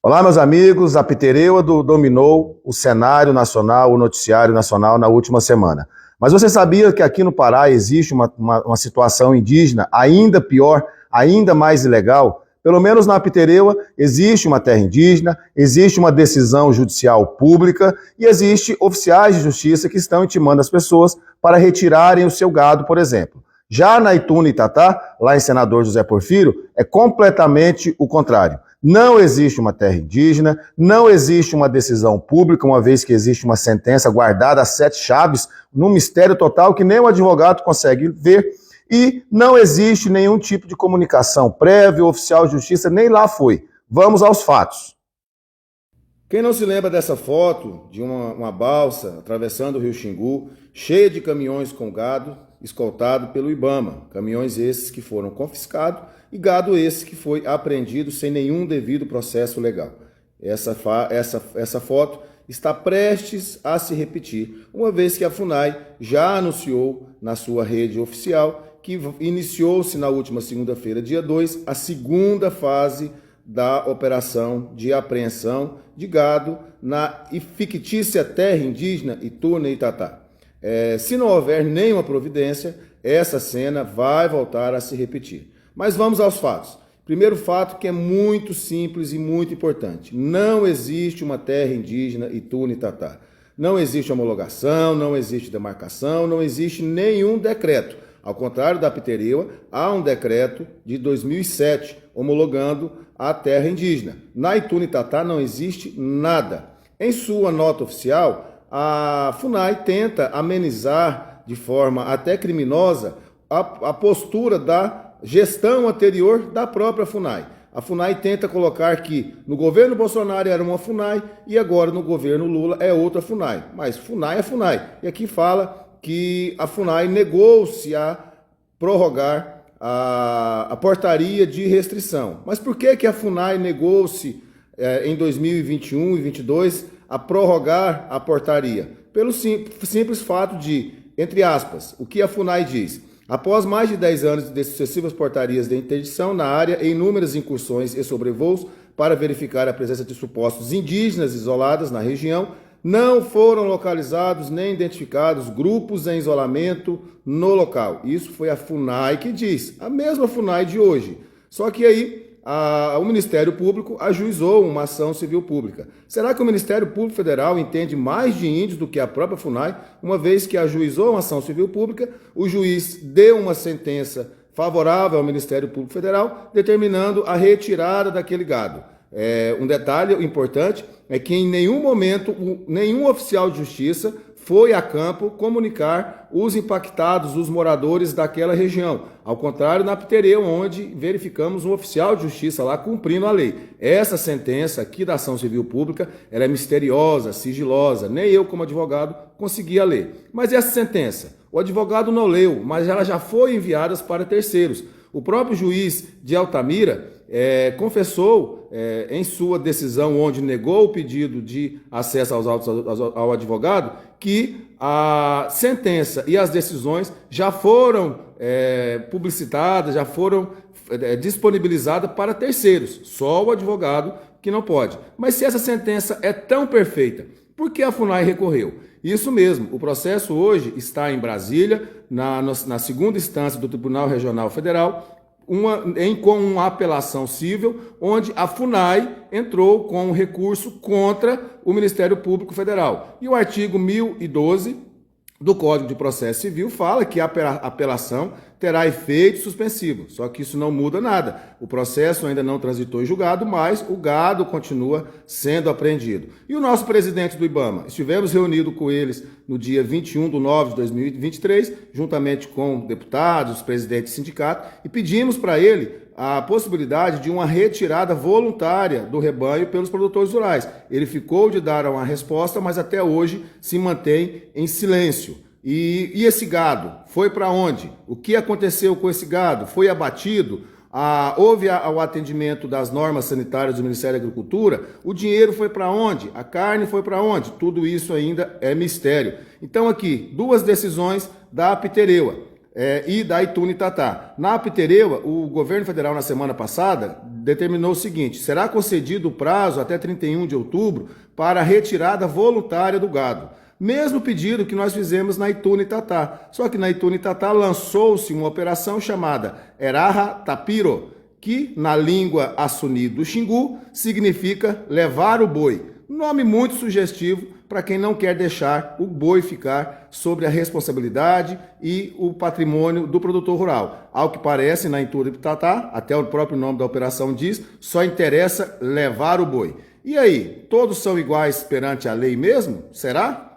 Olá, meus amigos. A Pitereuba dominou o cenário nacional, o noticiário nacional na última semana. Mas você sabia que aqui no Pará existe uma situação indígena ainda pior, ainda mais ilegal? Pelo menos na Pitereuba existe uma terra indígena, existe uma decisão judicial pública e existe oficiais de justiça que estão intimando as pessoas para retirarem o seu gado, por exemplo. Já na Ituna e Itatá, lá em Senador José Porfírio, é completamente o contrário. Não existe uma terra indígena, não existe uma decisão pública, uma vez que existe uma sentença guardada a 7 chaves, num mistério total que nem o advogado consegue ver, e não existe nenhum tipo de comunicação prévia, o oficial de justiça nem lá foi. Vamos aos fatos. Quem não se lembra dessa foto de uma balsa atravessando o rio Xingu, cheia de caminhões com gado, escoltado pelo IBAMA, caminhões esses que foram confiscados e gado esse que foi apreendido sem nenhum devido processo legal. Essa foto está prestes a se repetir, uma vez que a FUNAI já anunciou na sua rede oficial que iniciou-se na última segunda-feira, dia 2, a segunda fase da operação de apreensão de gado na fictícia terra indígena Ituna e Itatá. Se não houver nenhuma providência, essa cena vai voltar a se repetir. Mas vamos aos fatos. Primeiro fato que é muito simples e muito importante. Não existe uma terra indígena Ituna e Itatá. Não existe homologação, não existe demarcação, não existe nenhum decreto. Ao contrário da Pitereuba, há um decreto de 2007 homologando a terra indígena. Na Ituna e Itatá não existe nada. Em sua nota oficial, a FUNAI tenta amenizar de forma até criminosa a postura da gestão anterior da própria FUNAI. A FUNAI tenta colocar que no governo Bolsonaro era uma FUNAI e agora no governo Lula é outra FUNAI. Mas FUNAI é FUNAI. E aqui fala que a FUNAI negou-se a prorrogar a portaria de restrição. Mas por que a FUNAI negou-se em 2021 e 2022 a prorrogar a portaria? Pelo simples fato de, entre aspas, o que a FUNAI diz: após mais de 10 anos de sucessivas portarias de interdição na área e inúmeras incursões e sobrevoos para verificar a presença de supostos indígenas isolados na região, não foram localizados nem identificados grupos em isolamento no local. Isso foi a FUNAI que diz, a mesma FUNAI de hoje. Só que aí o Ministério Público ajuizou uma ação civil pública. Será que o Ministério Público Federal entende mais de índios do que a própria FUNAI, uma vez que ajuizou uma ação civil pública, o juiz deu uma sentença favorável ao Ministério Público Federal, determinando a retirada daquele gado? Um detalhe importante é que em nenhum momento nenhum oficial de justiça foi a campo comunicar os impactados, os moradores daquela região. Ao contrário, na Pitereuba, onde verificamos um oficial de justiça lá cumprindo a lei. Essa sentença aqui da ação civil pública, ela é misteriosa, sigilosa, nem eu como advogado conseguia ler. Mas essa sentença, o advogado não leu, mas ela já foi enviada para terceiros. O próprio juiz de Altamira confessou em sua decisão, onde negou o pedido de acesso aos autos ao advogado, que a sentença e as decisões já foram publicitadas, já foram disponibilizadas para terceiros, só o advogado que não pode. Mas se essa sentença é tão perfeita, por que a FUNAI recorreu? Isso mesmo, o processo hoje está em Brasília, na segunda instância do Tribunal Regional Federal, com uma apelação civil, onde a FUNAI entrou com um recurso contra o Ministério Público Federal. E o artigo 1012 do Código de Processo Civil fala que a apelação terá efeito suspensivo, só que isso não muda nada. O processo ainda não transitou em julgado, mas o gado continua sendo apreendido. E o nosso presidente do IBAMA? Estivemos reunidos com eles no dia 21/9/2023, juntamente com deputados, presidentes de sindicato, e pedimos para ele a possibilidade de uma retirada voluntária do rebanho pelos produtores rurais. Ele ficou de dar uma resposta, mas até hoje se mantém em silêncio. E esse gado foi para onde? O que aconteceu com esse gado? Foi abatido? Houve o atendimento das normas sanitárias do Ministério da Agricultura? O dinheiro foi para onde? A carne foi para onde? Tudo isso ainda é mistério. Então aqui, duas decisões da Pitereuba. e da Ituna-Itatá. Na Pitereua, o governo federal, na semana passada, determinou o seguinte: será concedido o prazo até 31 de outubro para a retirada voluntária do gado. Mesmo pedido que nós fizemos na Ituna-Itatá. Só que na Ituna-Itatá lançou-se uma operação chamada Eraha Tapiro, que na língua assuni do Xingu significa levar o boi. Nome muito sugestivo para quem não quer deixar o boi ficar sobre a responsabilidade e o patrimônio do produtor rural. Ao que parece, na Ituna-Itatá, até o próprio nome da operação diz, só interessa levar o boi. E aí, todos são iguais perante a lei mesmo? Será?